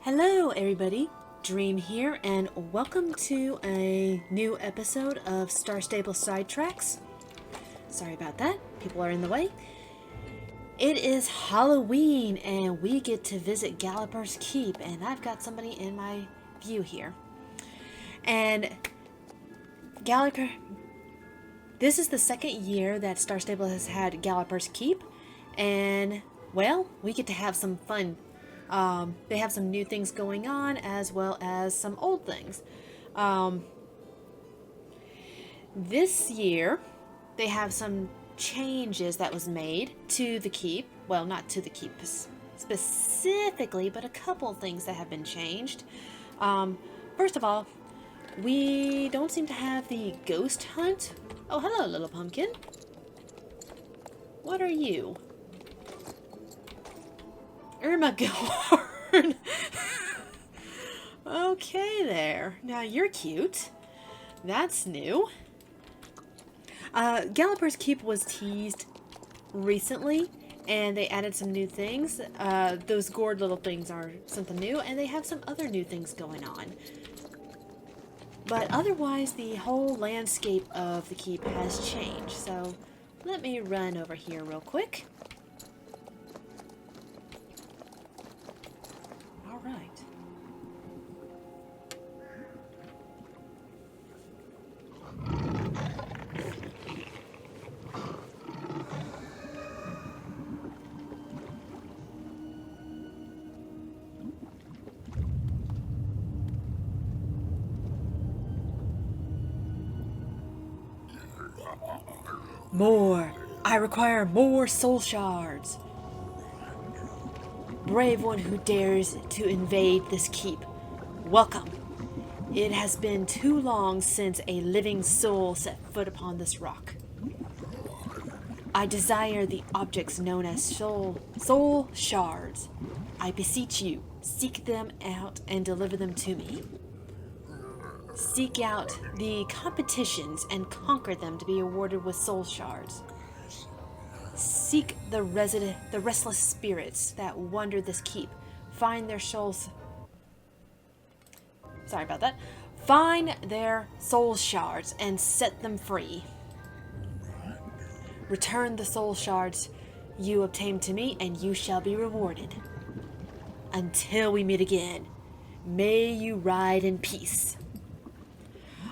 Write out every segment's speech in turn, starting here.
Hello everybody, Dream here, and welcome to a new episode of Star Stable Sidetracks. Sorry about that, people are in the way. It is Halloween and we get to visit Galloper's Keep, and I've got somebody in my view here. And Galloper, this is the second year that Star Stable has had Galloper's Keep, and well, we get to have some fun. They have some new things going on as well as some old things. This year, they have some changes that was made to the keep. Well, not to the keep specifically, but a couple things that have been changed. First of all, we don't seem to have the ghost hunt. Oh, hello, little pumpkin. What are you? Ermagorn. Okay there. Now you're cute. That's new. Galloper's Keep was teased recently, and they added some new things. Those gourd little things are something new, and they have some other new things going on. But otherwise, the whole landscape of the keep has changed. So let me run over here real quick. Right. More! I require more soul shards! Brave one who dares to invade this keep, welcome. It has been too long since a living soul set foot upon this rock. I desire the objects known as soul shards. I beseech you, seek them out and deliver them to me. Seek out the competitions and conquer them to be awarded with soul shards. Seek the restless spirits that wander this keep. Find their souls. Sorry about that. Find their soul shards and set them free. Return the soul shards you obtained to me, and you shall be rewarded. Until we meet again, may you ride in peace.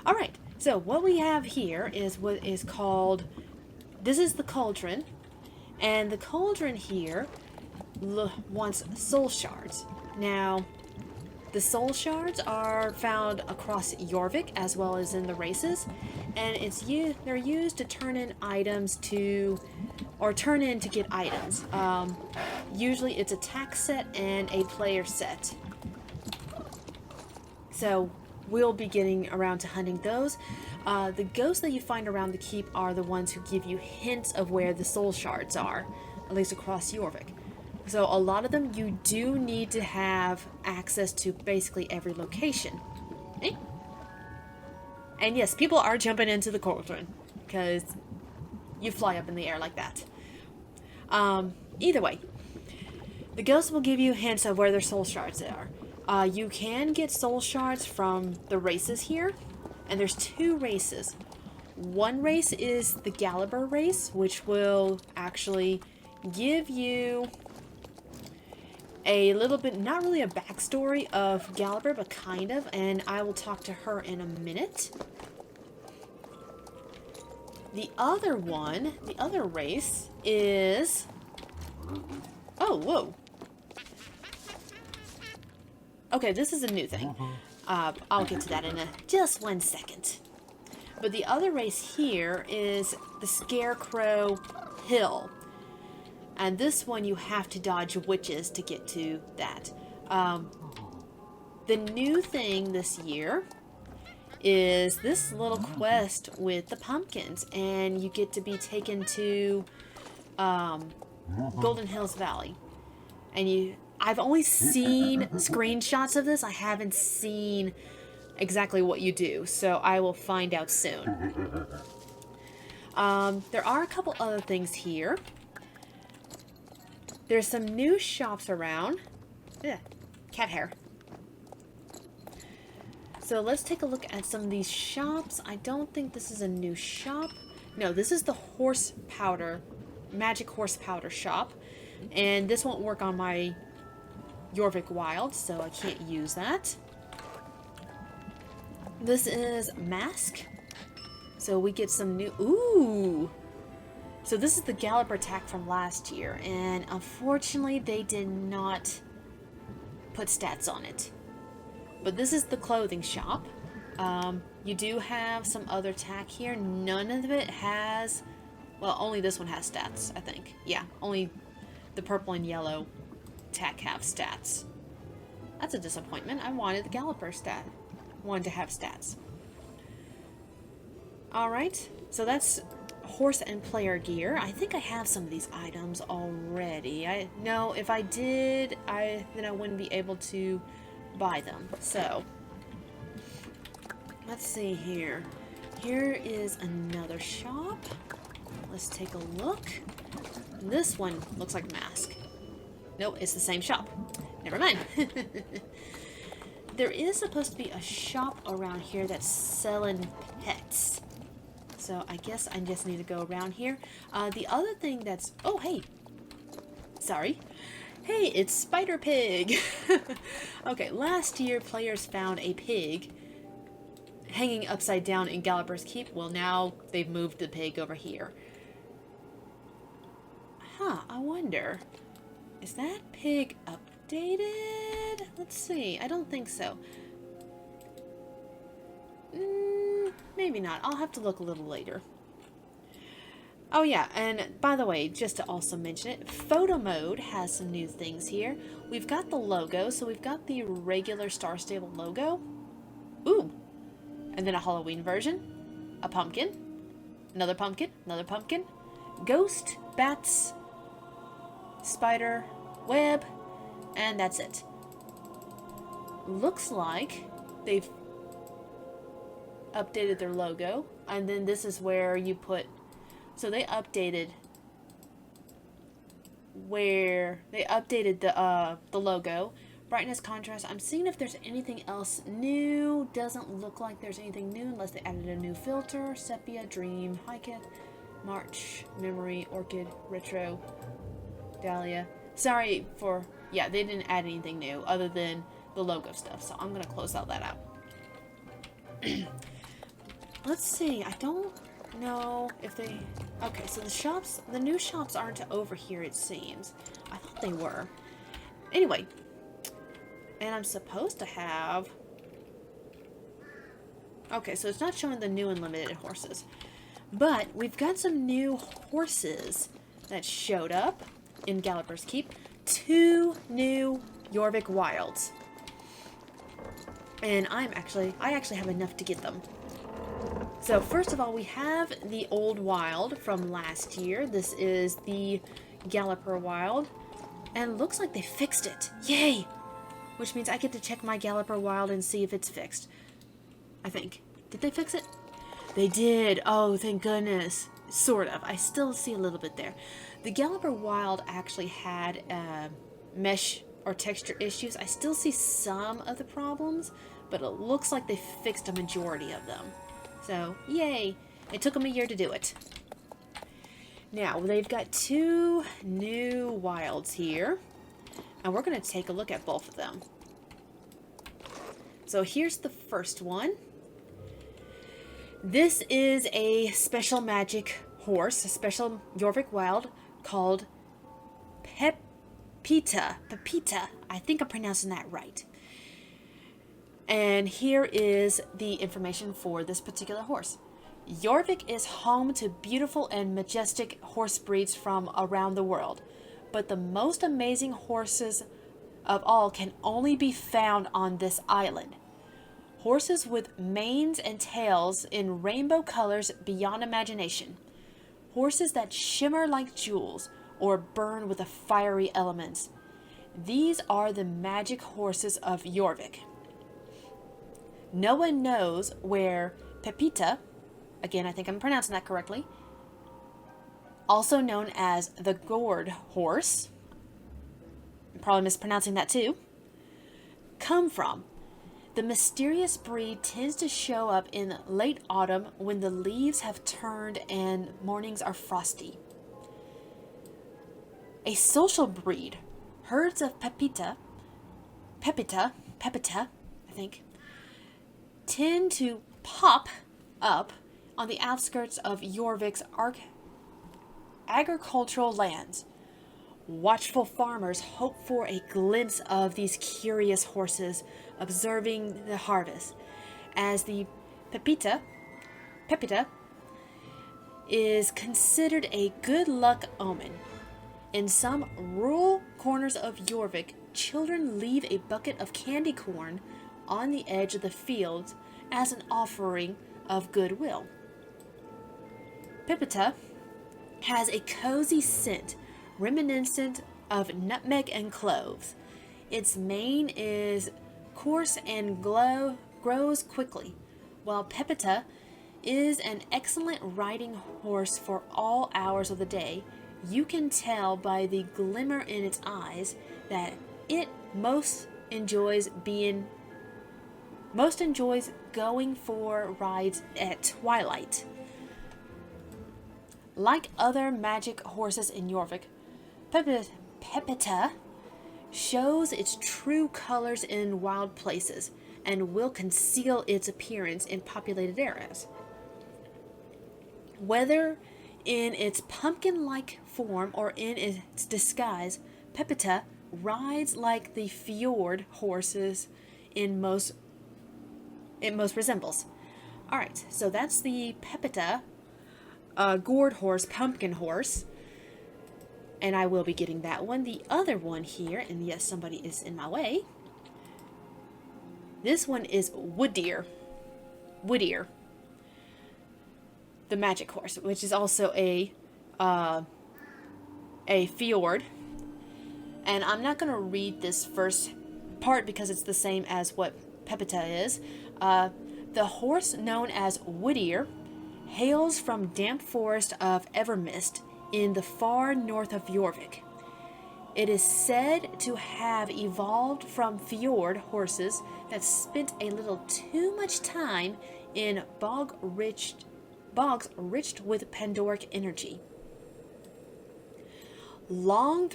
All right. So what we have here is what is called. This is the cauldron. And the cauldron here wants soul shards. Now, the soul shards are found across Jorvik as well as in the races, and they're used to turn in items to get items. Usually, it's a tack set and a player set. So we'll be getting around to hunting those. The ghosts that you find around the keep are the ones who give you hints of where the soul shards are, at least across Jorvik. So a lot of them you do need to have access to basically every location. Eh? And yes, people are jumping into the cauldron because you fly up in the air like that. Either way, the ghosts will give you hints of where their soul shards are. You can get soul shards from the races here. And there's two races. One race is the Galloper race, which will actually give you a little bit, not really a backstory of Galloper, but kind of, and I will talk to her in a minute. The other race is... Oh, whoa. Okay, this is a new thing. I'll get to that in just 1 second. But the other race here is the Scarecrow Hill. And this one you have to dodge witches to get to that. The new thing this year is this little quest with the pumpkins. And you get to be taken to Golden Hills Valley. And I've only seen screenshots of this. I haven't seen exactly what you do, so I will find out soon. There are a couple other things here. There's some new shops around. Yeah, cat hair. So let's take a look at some of these shops. I don't think this is a new shop. No, this is the horse powder, magic horse powder shop. And this won't work on my Jorvik Wild, so I can't use that. This is Mask. So we get some new... Ooh! So this is the Galloper attack from last year, and unfortunately they did not put stats on it. But this is the clothing shop. You do have some other attack here. None of it has... Well, only this one has stats, I think. Yeah, only the purple and yellow attack have stats. That's a disappointment. I wanted the Galloper stat. Wanted to have stats. Alright, so that's horse and player gear. I think I have some of these items already. No, if I did, then I wouldn't be able to buy them. So, let's see here. Here is another shop. Let's take a look. This one looks like Mask. Nope, it's the same shop. Never mind. There is supposed to be a shop around here that's selling pets. So I guess I just need to go around here. The other thing that's... Oh, hey. Sorry. Hey, it's Spider Pig. Okay, last year players found a pig hanging upside down in Galloper's Keep. Well, now they've moved the pig over here. Huh, I wonder. Is that pig updated? Let's see. I don't think so. Maybe not. I'll have to look a little later. Oh yeah, and by the way, just to also mention it, photo mode has some new things here. We've got the logo, so we've got the regular Star Stable logo. Ooh! And then a Halloween version. A pumpkin. Another pumpkin. Another pumpkin. Ghost, bats, spider, web, and that's it. Looks like they've updated their logo, and then this is where you put... So they updated the logo, brightness, contrast. I'm seeing if there's anything else new. Doesn't look like there's anything new unless they added a new filter. Sepia, Dream, Hiketh, March, Memory, Orchid, Retro, Dahlia. Sorry for... Yeah, they didn't add anything new other than the logo stuff, so I'm going to close all that out. Let's see, I don't know if they... Okay, so the new shops aren't over here, it seems. I thought they were. Anyway, and I'm supposed to have... Okay, so it's not showing the new unlimited horses. But we've got some new horses that showed up in Galloper's Keep. 2 new Jorvik Wilds. And I actually have enough to get them. So first of all, we have the old wild from last year. This is the Galloper Wild. And it looks like they fixed it. Yay! Which means I get to check my Galloper Wild and see if it's fixed. I think. Did they fix it? They did. Oh, thank goodness. Sort of. I still see a little bit there. The Galloper Wild actually had mesh or texture issues. I still see some of the problems, but it looks like they fixed a majority of them. So, yay! It took them a year to do it. Now, they've got 2 new wilds here, and we're going to take a look at both of them. So here's the first one. This is a special magic horse, a special Jorvik Wild called Pepita. Pepita. I think I'm pronouncing that right. And here is the information for this particular horse. Jorvik is home to beautiful and majestic horse breeds from around the world, but the most amazing horses of all can only be found on this island. Horses with manes and tails in rainbow colors beyond imagination. Horses that shimmer like jewels or burn with the fiery elements. These are the magic horses of Jorvik. No one knows where Pepita, again I think I'm pronouncing that correctly, also known as the gourd horse, I'm probably mispronouncing that too, come from. The mysterious breed tends to show up in late autumn when the leaves have turned and mornings are frosty. A social breed, herds of pepita, I think, tend to pop up on the outskirts of Jorvik's agricultural lands. Watchful farmers hope for a glimpse of these curious horses observing the harvest, as the pepita is considered a good luck omen. In some rural corners of Jorvik, children leave a bucket of candy corn on the edge of the fields as an offering of goodwill. Pepita has a cozy scent reminiscent of nutmeg and cloves. Its mane is coarse and grows quickly, while Pepita is an excellent riding horse for all hours of the day. You can tell by the glimmer in its eyes that it most enjoys going for rides at twilight. Like other magic horses in Jorvik, Pepita shows its true colors in wild places and will conceal its appearance in populated areas. Whether in its pumpkin-like form or in its disguise, Pepita rides like the fjord horses it most resembles. Alright, so that's the Pepita gourd horse, pumpkin horse. And I will be getting that one. The other one here, and yes, somebody is in my way. This one is Woodier. The magic horse, which is also a fjord. And I'm not going to read this first part because it's the same as what Pepita is. The horse known as Woodier hails from damp forest of Evermist in the far north of Jorvik. It is said to have evolved from fjord horses that spent a little too much time in bogs rich with Pandoric energy. Long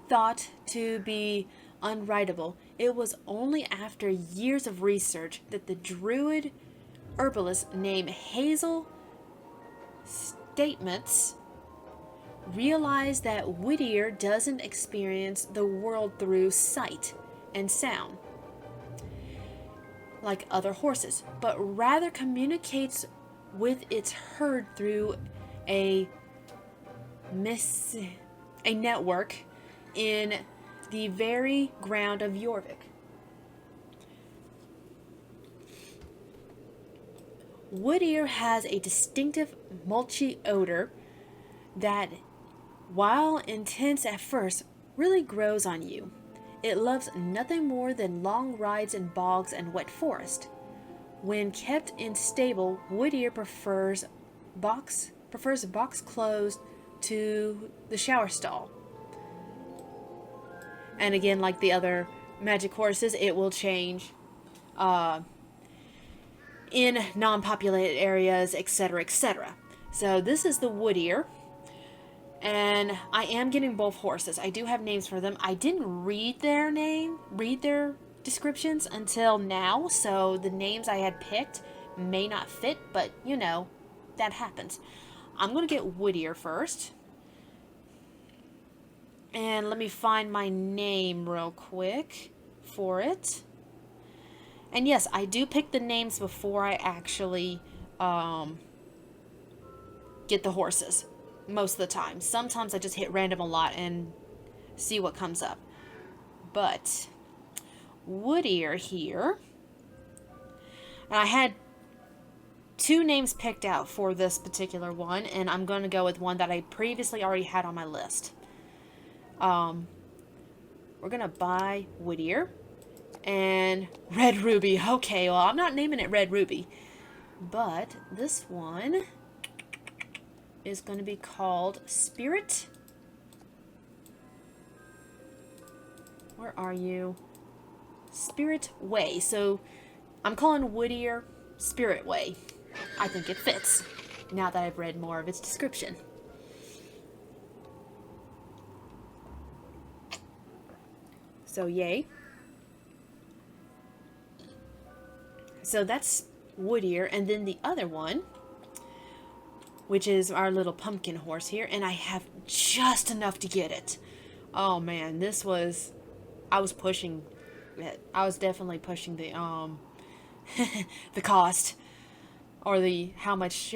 thought to be unrideable, it was only after years of research that the druid herbalist named Hazel Statements realized that Whittier doesn't experience the world through sight and sound like other horses, but rather communicates with its herd through a network in the very ground of Jorvik. Wood-ear has a distinctive mulchy odor that, while intense at first, really grows on you. It loves nothing more than long rides in bogs and wet forest. When kept in stable, Wood-ear prefers box closed to the shower stall. And again, like the other magic horses, it will change in non-populated areas, etc., etc. So this is the Wood-ear, and I am getting both horses. I do have names for them. I didn't read their descriptions until now, so the names I had picked may not fit, but you know, that happens. I'm going to get Wood-ear first. And let me find my name real quick for it. And yes, I do pick the names before I actually get the horses. Most of the time. Sometimes I just hit random a lot and see what comes up. But Wood-ear here. And I had 2 names picked out for this particular one, and I'm going to go with one that I previously already had on my list. We're going to buy Wood-ear and Red Ruby. Okay, well, I'm not naming it Red Ruby, but this one is going to be called Spirit. Where are you? Spirit Way. So I'm calling Whittier Spirit Way. I think it fits, now that I've read more of its description. So yay. So that's Whittier, and then the other one, which is our little pumpkin horse here, and I have just enough to get it. Oh man, I was pushing it. I was definitely pushing the the cost, or the how much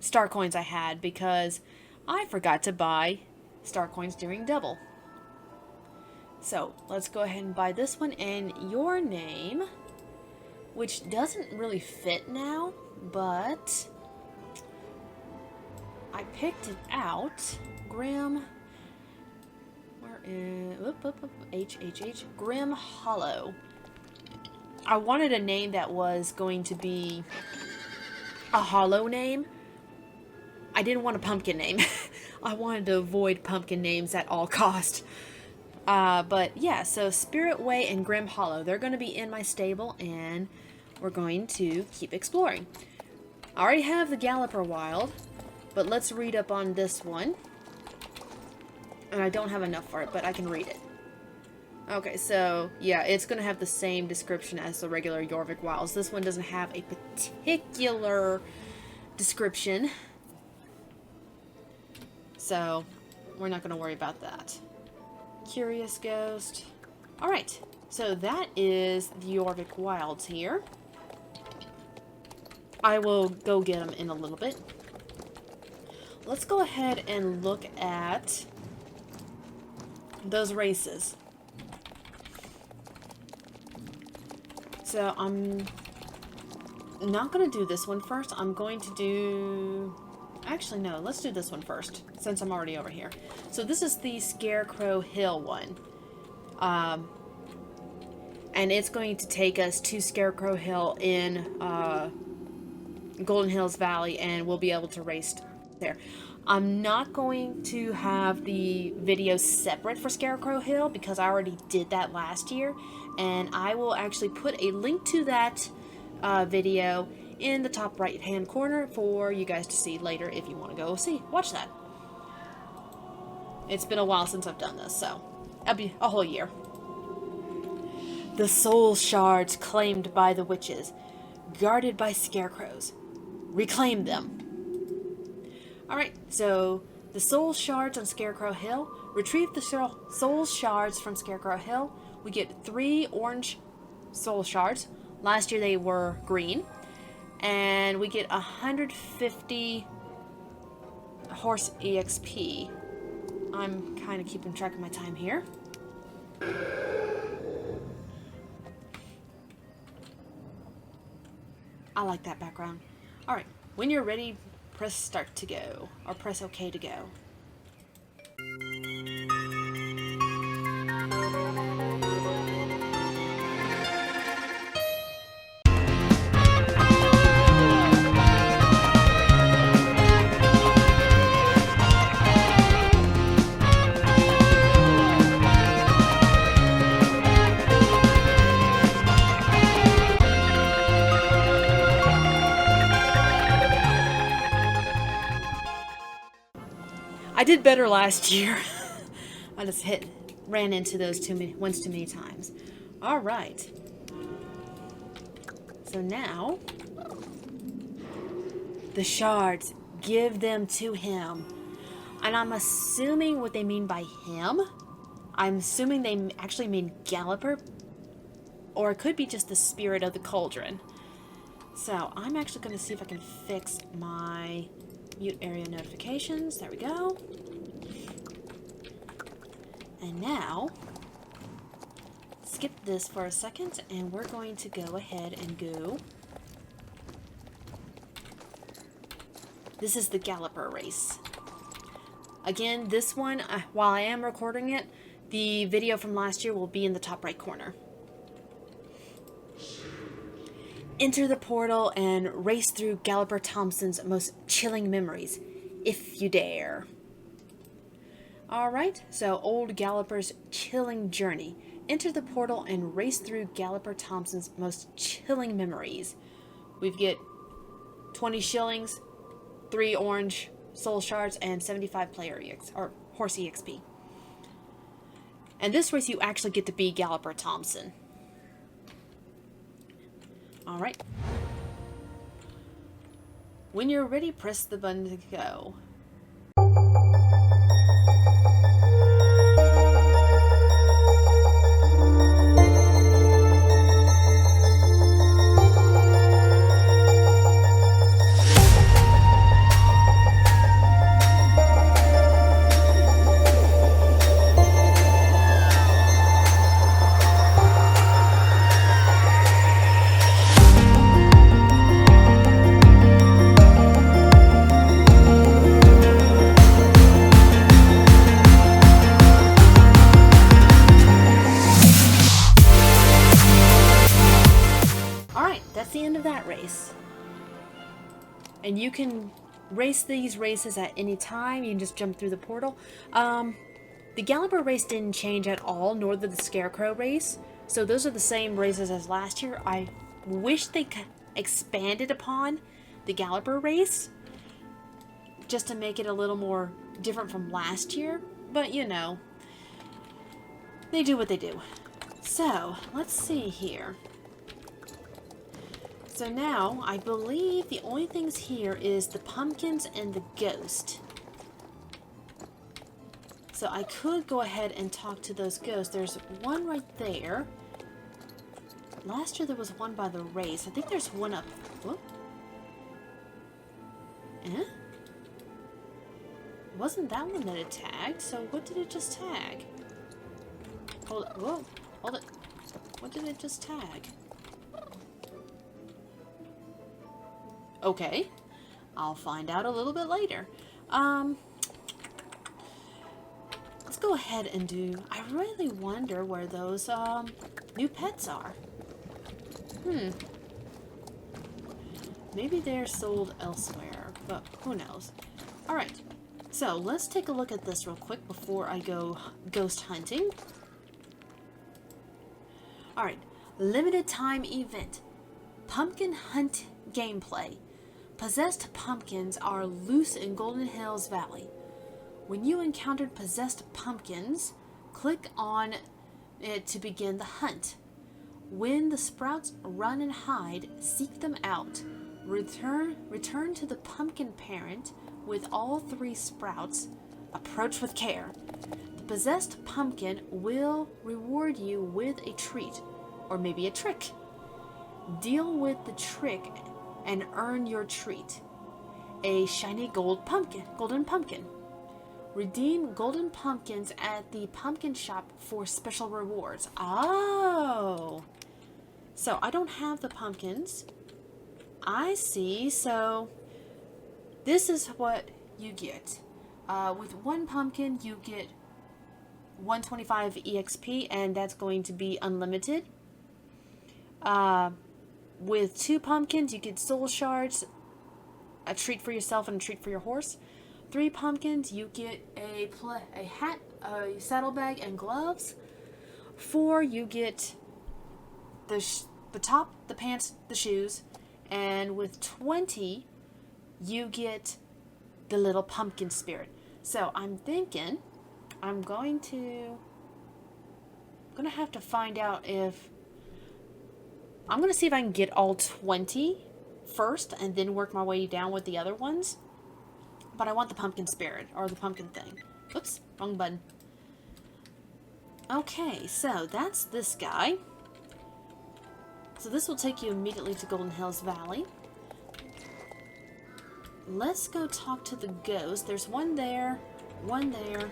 star coins I had, because I forgot to buy star coins during double. So let's go ahead and buy this one, and your name, which doesn't really fit now, but I picked it out. Grim, where is Grim Hollow. I wanted a name that was going to be a hollow name. I didn't want a pumpkin name. I wanted to avoid pumpkin names at all cost. But yeah, so Spirit Way and Grim Hollow, they're going to be in my stable, and we're going to keep exploring. I already have the Galloper Wild, but let's read up on this one. And I don't have enough for it, but I can read it. Okay, so yeah, it's going to have the same description as the regular Jorvik Wilds. This one doesn't have a particular description, so we're not going to worry about that. Curious Ghost. Alright, so that is the Jorvik Wilds here. I will go get them in a little bit. Let's go ahead and look at those races. So I'm not going to do this one first. I'm going to do... Actually, no. Let's do this one first, since I'm already over here. So this is the Scarecrow Hill one. And it's going to take us to Scarecrow Hill in Golden Hills Valley, and we'll be able to race there. I'm not going to have the video separate for Scarecrow Hill because I already did that last year, and I will actually put a link to that video in the top right hand corner for you guys to see later if you want to go watch that. It's been a while since I've done this, so that'll be a whole year. The soul shards claimed by the witches, guarded by scarecrows. Reclaim them. Alright, so the soul shards on Scarecrow Hill. Retrieve the soul shards from Scarecrow Hill. We get 3 orange soul shards. Last year they were green. And we get 150 horse EXP. I'm kind of keeping track of my time here. I like that background. Alright, when you're ready, press start to go, or press OK to go. I did better last year. I just ran into those too many times. All right. So now, the shards, give them to him. And I'm assuming what they mean by him. I'm assuming they actually mean Galloper, or it could be just the spirit of the cauldron. So I'm actually going to see if I can fix my mute area notifications. There we go. And now, skip this for a second, and we're going to go ahead and go. This is the Galloper race. Again, this one, while I am recording it, the video from last year will be in the top right corner. Enter the portal and race through Galloper Thompson's most chilling memories, if you dare. Alright, so Old Galloper's chilling journey. enter the portal and race through Galloper Thompson's most chilling memories. We get 20 shillings, 3 orange soul shards, and 75 player or horse EXP. And this race you actually get to be Galloper Thompson. Alright. When you're ready, press the button to go. That's the end of that race. And you can race these races at any time. You can just jump through the portal. The Galloper race didn't change at all, nor did the Scarecrow race. So those are the same races as last year. I wish they expanded upon the Galloper race, just to make it a little more different from last year. But, you know, they do what they do. So, let's see here. So now, I believe the only things here is the pumpkins and the ghost. So I could go ahead and talk to those ghosts. There's one right there. Last year there was one by the race. I think there's one up... Whoop. Eh? Wasn't that one that it tagged? So what did it just tag? Hold it. Whoa. Hold it. What did it just tag? Okay. I'll find out a little bit later. Let's go ahead and do... I really wonder where those new pets are. Maybe they're sold elsewhere, but who knows. Alright, so let's take a look at this real quick before I go ghost hunting. Alright, limited time event. Pumpkin hunt gameplay. Possessed pumpkins are loose in Golden Hills Valley. When you encountered possessed pumpkins, click on it to begin the hunt. When the sprouts run and hide, seek them out. Return to the pumpkin parent with all 3 sprouts. Approach with care. The possessed pumpkin will reward you with a treat, or maybe a trick. Deal with the trick and earn your treat. A shiny golden pumpkin. Redeem golden pumpkins at the pumpkin shop for special rewards. Oh! So, I don't have the pumpkins. I see. So, this is what you get. With 1 pumpkin, you get 125 EXP, and that's going to be unlimited. With 2 pumpkins, you get soul shards, a treat for yourself and a treat for your horse. 3 pumpkins, you get a hat, a saddlebag, and gloves. 4, you get the top, the pants, the shoes. And with 20, you get the little pumpkin spirit. So I'm thinking I'm going to have to find out if... I'm going to see if I can get all 20 first and then work my way down with the other ones. But I want the pumpkin spirit, or the pumpkin thing. Oops, wrong button. Okay, so that's this guy. So this will take you immediately to Golden Hills Valley. Let's go talk to the ghost. There's one there, one there.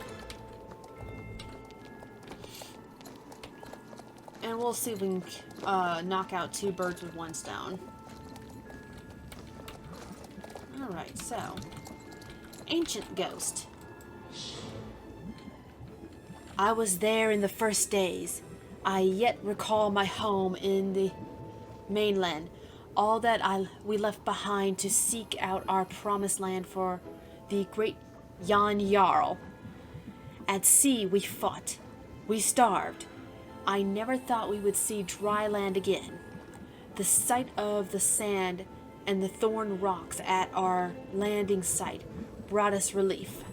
And we'll see if we can knock out 2 birds with 1 stone. Alright, so... Ancient Ghost. I was there in the first days. I yet recall my home in the mainland. All that we left behind to seek out our promised land for the great Jan Jarl. At sea we fought. We starved. I never thought we would see dry land again. The sight of the sand and the thorn rocks at our landing site brought us relief.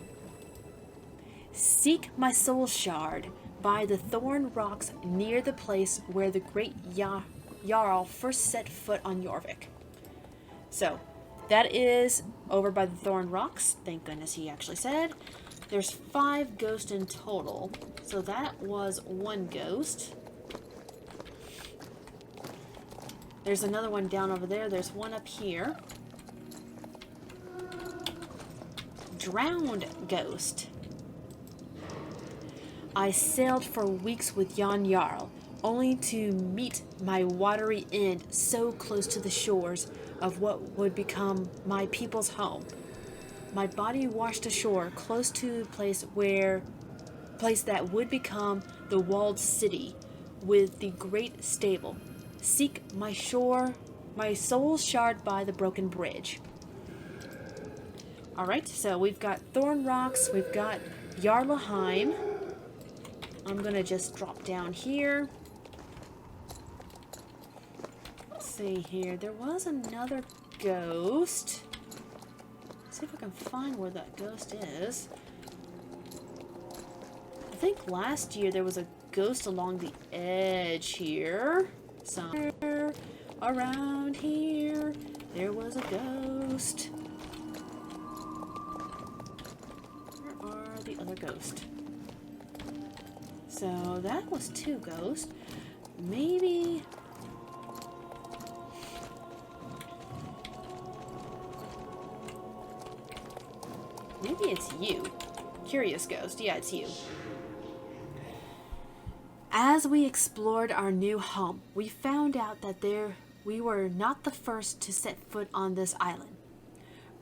Seek my soul shard by the thorn rocks near the place where the great Jarl first set foot on Jorvik. So, that is over by the thorn rocks. Thank goodness he actually said. There's 5 ghosts in total. So that was 1 ghost. There's another one down over there. There's one up here. Drowned ghost. I sailed for weeks with Jan Jarl, only to meet my watery end so close to the shores of what would become my people's home. My body washed ashore close to the place that would become the walled city with the great stable. Seek my soul shard by the broken bridge. Alright, so we've got Thorn Rocks, we've got Jarlaheim. I'm gonna just drop down here. Let's see here. There was another ghost. Let's see if I can find where that ghost is. I think last year there was a ghost along the edge here. Somewhere around here there was a ghost. Where are the other ghosts? So that was 2 ghosts. Maybe it's you. Curious ghost. Yeah, it's you. As we explored our new home, we found out that we were not the first to set foot on this island.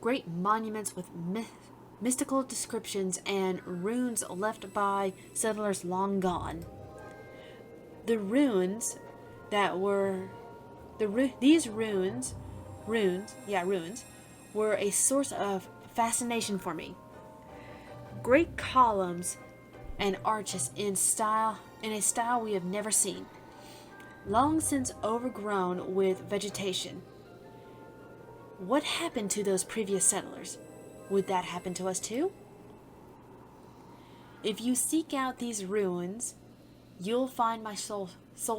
Great monuments with mystical descriptions and runes left by settlers long gone. The runes that were these runes were a source of fascination for me. Great columns and arches in a style we have never seen, long since overgrown with vegetation. What happened to those previous settlers? Would that happen to us too? If you seek out these ruins, you'll find my soul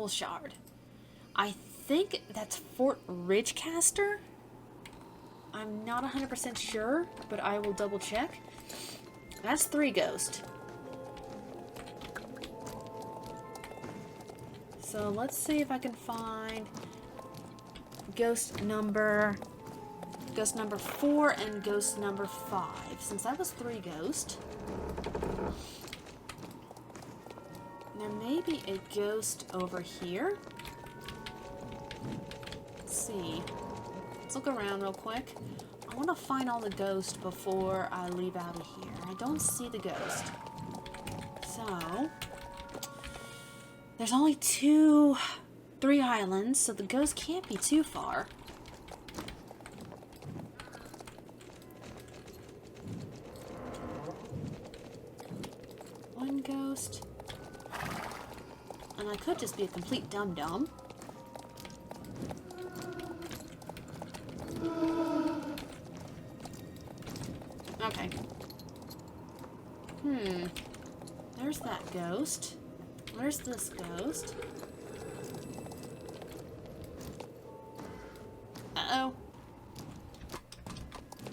shard. I think that's Fort Ridgecaster? I'm not 100% sure, but I will double check. That's 3 ghosts. So let's see if I can find ghost number 4 and ghost number 5, since that was 3 ghosts. There may be a ghost over here. Let's see. Let's look around real quick. I want to find all the ghosts before I leave out of here. I don't see the ghost. So, there's only 3 islands, so the ghost can't be too far. One ghost. And I could just be a complete dum-dum. Okay. There's that ghost. Where's this ghost? Uh-oh.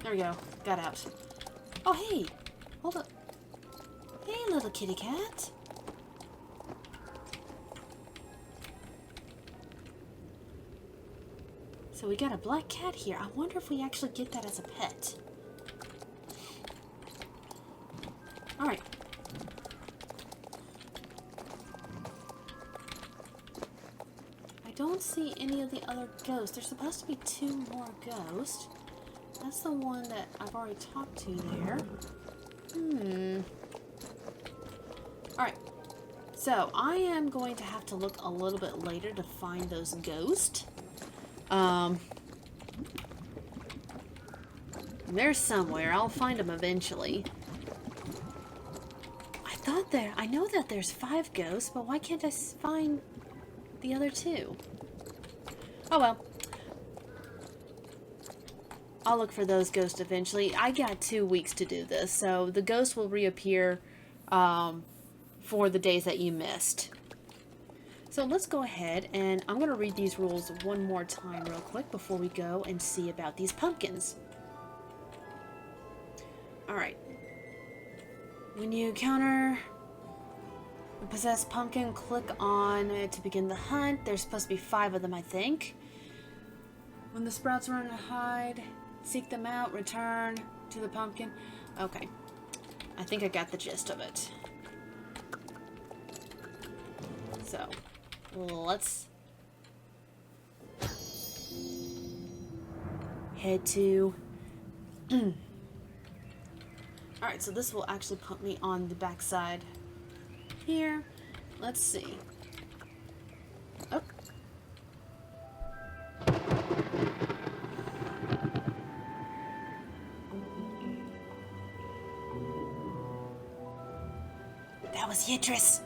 There we go. Got out. Oh, hey! Hold up. Hey, little kitty cat. So we got a black cat here. I wonder if we actually get that as a pet. Alright. I don't see any of the other ghosts. There's supposed to be 2 more ghosts. That's the one that I've already talked to there. Alright. So, I am going to have to look a little bit later to find those ghosts. They're somewhere. I'll find them eventually. I thought there. I know that there's 5 ghosts, but why can't I find the other 2? Oh well. I'll look for those ghosts eventually. I got 2 weeks to do this, so the ghosts will reappear for the days that you missed. So let's go ahead, and I'm going to read these rules one more time real quick before we go and see about these pumpkins. Alright. When you encounter a possessed pumpkin, click on it to begin the hunt. There's supposed to be 5 of them, I think. When the sprouts run and hide, seek them out, return to the pumpkin. Okay. I think I got the gist of it. So, let's head to... Alright, so this will actually put me on the backside here. Let's see. Oh. That was Yidris.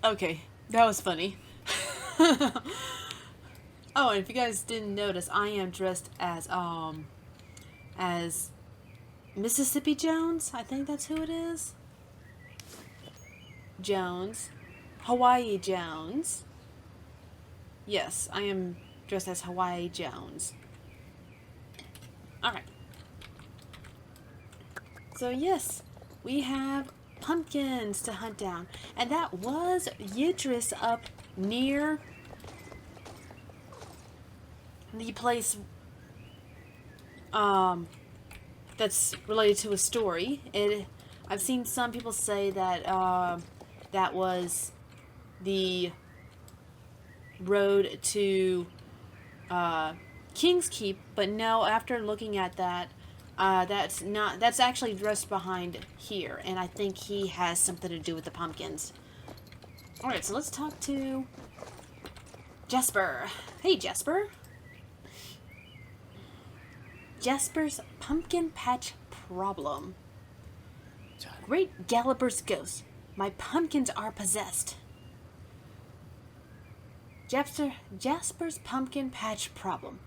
Okay, that was funny. Oh, and if you guys didn't notice, I am dressed as Mississippi Jones. I think that's who it is. Jones. Hawaii Jones. Yes, I am dressed as Hawaii Jones. Alright. So yes, we have pumpkins to hunt down. And that was Yidris up near the place that's related to a story. I've seen some people say that that was the road to King's Keep, but no, after looking at that, that's actually just behind here, and I think he has something to do with the pumpkins. Alright, so let's talk to Jesper. Hey, Jesper. Jesper's pumpkin patch problem. Great Galloper's ghost. My pumpkins are possessed. Jasper's pumpkin patch problem.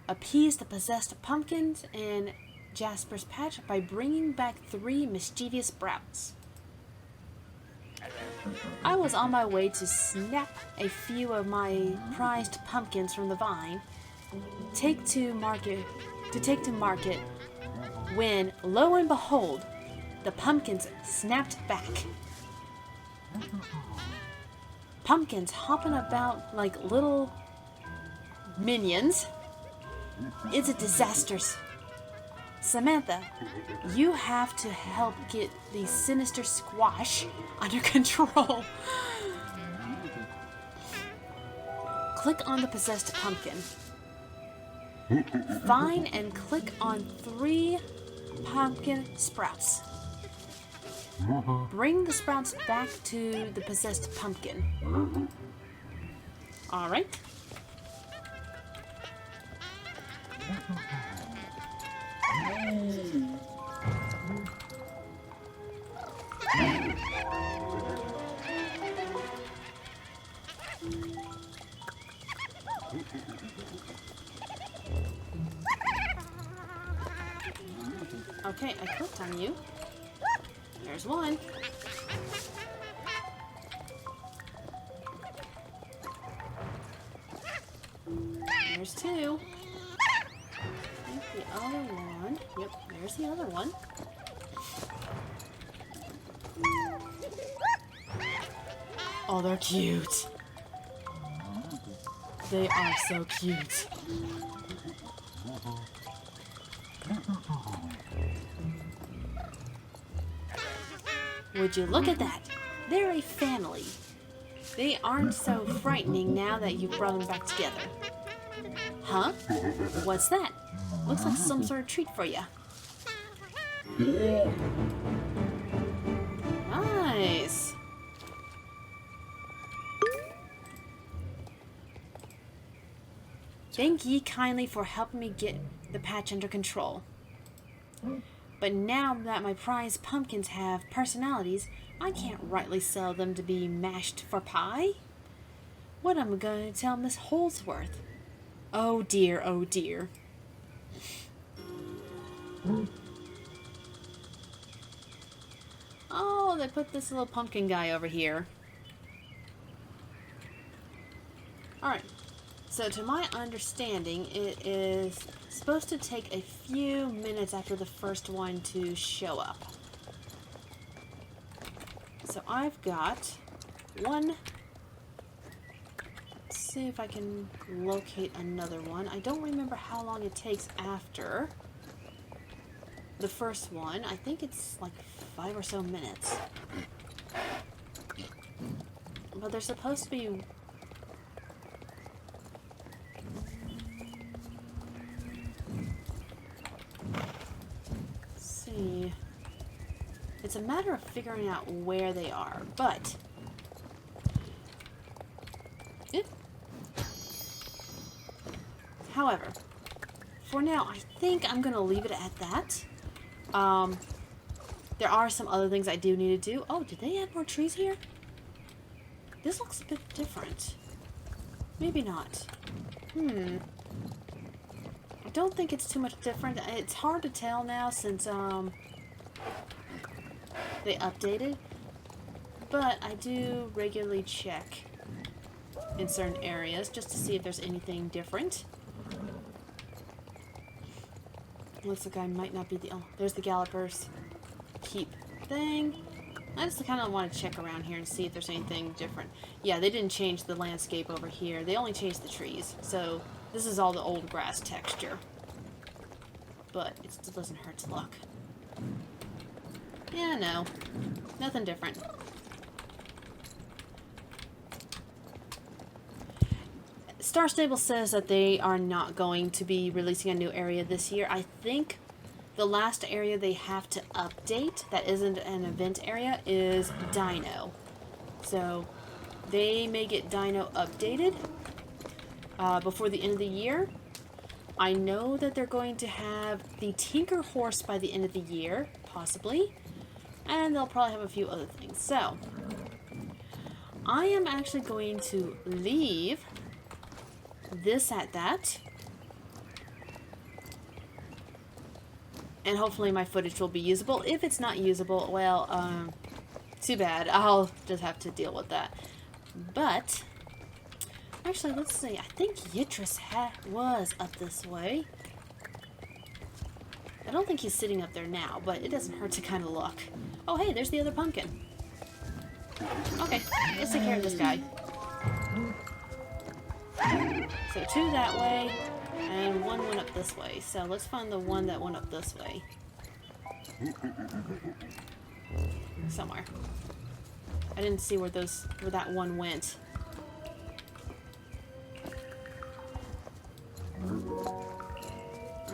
Appease the possessed pumpkins in Jasper's patch by bringing back 3 mischievous sprouts. I was on my way to snap a few of my prized pumpkins from the vine, take to market when, lo and behold, the pumpkins snapped back. Pumpkins hopping about like little minions. It's a disaster. Samantha, you have to help get the sinister squash under control. Click on the possessed pumpkin. Find and click on 3 pumpkin sprouts. Bring the sprouts back to the possessed pumpkin. Alright. Okay, I clicked on you. There's one. There's two. I think the other one. Yep, there's the other one. Oh, they're cute. They are so cute. Would you look at that? They're a family. They aren't so frightening now that you've brought them back together. Huh? What's that? Looks like some sort of treat for you. Nice. Thank ye kindly for helping me get the patch under control. But now that my prized pumpkins have personalities, I can't rightly sell them to be mashed for pie. What am I going to tell Miss Holdsworth? Oh dear, oh dear. Oh, they put this little pumpkin guy over here. Alright, so to my understanding, it is supposed to take a few minutes after the first one to show up. So I've got one. Let's see if I can locate another one. I don't remember how long it takes after the first one. I think it's like 5 or so minutes. But they're supposed to be... Let's see. It's a matter of figuring out where they are, but... However, for now, I think I'm going to leave it at that. There are some other things I do need to do. Oh, did they add more trees here? This looks a bit different. Maybe not. I don't think it's too much different. It's hard to tell now since they updated. But I do regularly check in certain areas just to see if there's anything different. Looks like I might not be the... Oh, there's the Galloper's keep thing. I just kind of want to check around here and see if there's anything different. Yeah, they didn't change the landscape over here. They only changed the trees. So this is all the old grass texture. But it still doesn't hurt to look. Yeah, no. Nothing different. Star Stable says that they are not going to be releasing a new area this year. I think the last area they have to update that isn't an event area is Dino. So they may get Dino updated before the end of the year. I know that they're going to have the Tinker Horse by the end of the year, possibly. And they'll probably have a few other things. So I am actually going to leave this at that, and hopefully my footage will be usable. If it's not usable, well, too bad. I'll just have to deal with that. But actually, let's see. I think Yitris was up this way. I don't think he's sitting up there now, but it doesn't hurt to kind of look. Oh, hey, there's the other pumpkin. Okay, let's take care of this guy. So 2 that way, and 1 went up this way. So let's find the one that went up this way. Somewhere. I didn't see where that one went.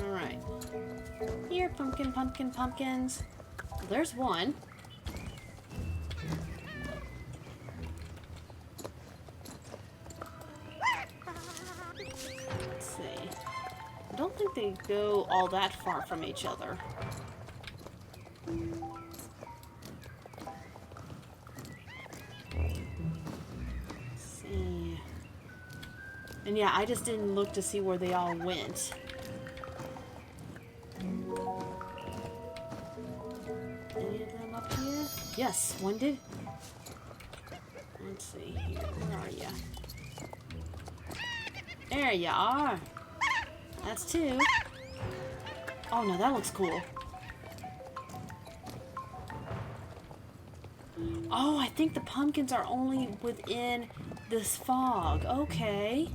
Alright. Here, pumpkin, pumpkin, pumpkins. Well, there's one. I don't think they go all that far from each other. Let's see. And yeah, I just didn't look to see where they all went. Any of them up here? Yes, one did. Let's see here. Where are ya? There you are. That's 2. Oh no, that looks cool. Oh, I think the pumpkins are only within this fog. Okay.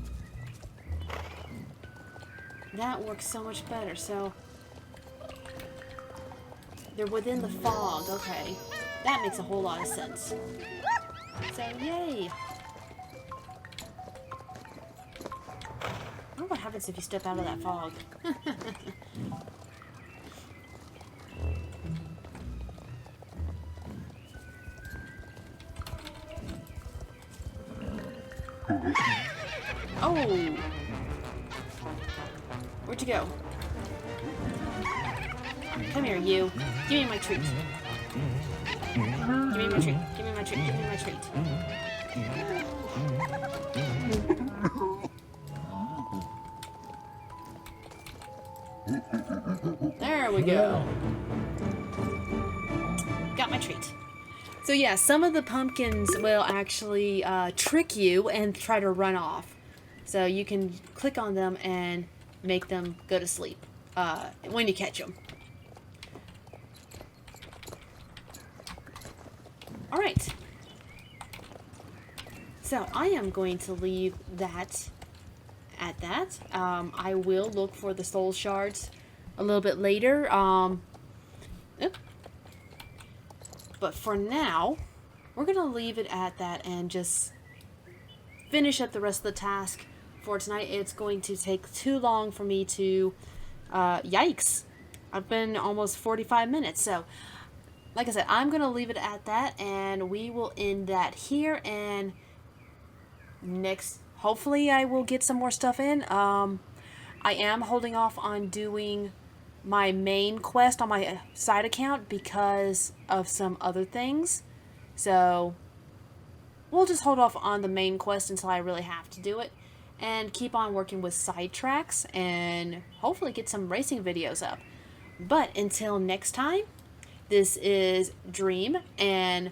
That works so much better. So, they're within the fog. Okay. That makes a whole lot of sense. So, yay. I wonder what happens if you step out of that fog. Oh! Where'd you go? Come here, you. Give me my treat. Give me my treat. Give me my treat. Give me my treat. There we go. Got my treat. So yeah, some of the pumpkins will actually trick you and try to run off. So you can click on them and make them go to sleep when you catch them. Alright. So I am going to leave that at that. I will look for the soul shards a little bit later. But for now, we're going to leave it at that and just finish up the rest of the task for tonight. It's going to take too long for me to... yikes. I've been almost 45 minutes. So, like I said, I'm going to leave it at that. And we will end that here. And next, hopefully I will get some more stuff in. I am holding off on doing my main quest on my side account because of some other things. So we'll just hold off on the main quest until I really have to do it and keep on working with Sidetracks and hopefully get some racing videos up. But until next time, this is Dream and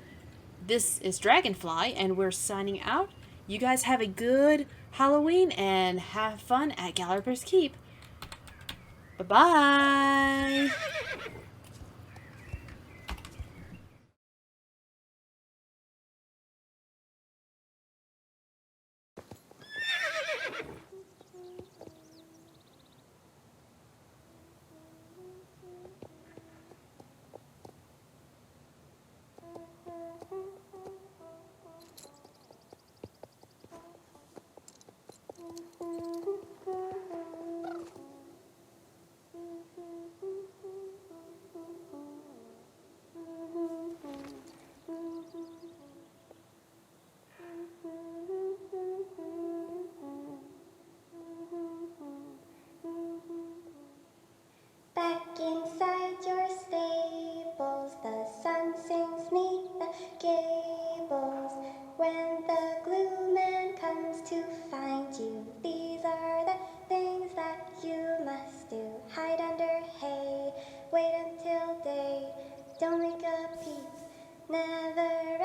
this is Dragonfly and we're signing out. You guys have a good Halloween and have fun at Galloper's Keep. Bye-bye! Back inside your stables, the sun sings 'neath the gables. When the glue man comes to find you, these are the things that you must do. Hide under hay, wait until day, don't make a peep, never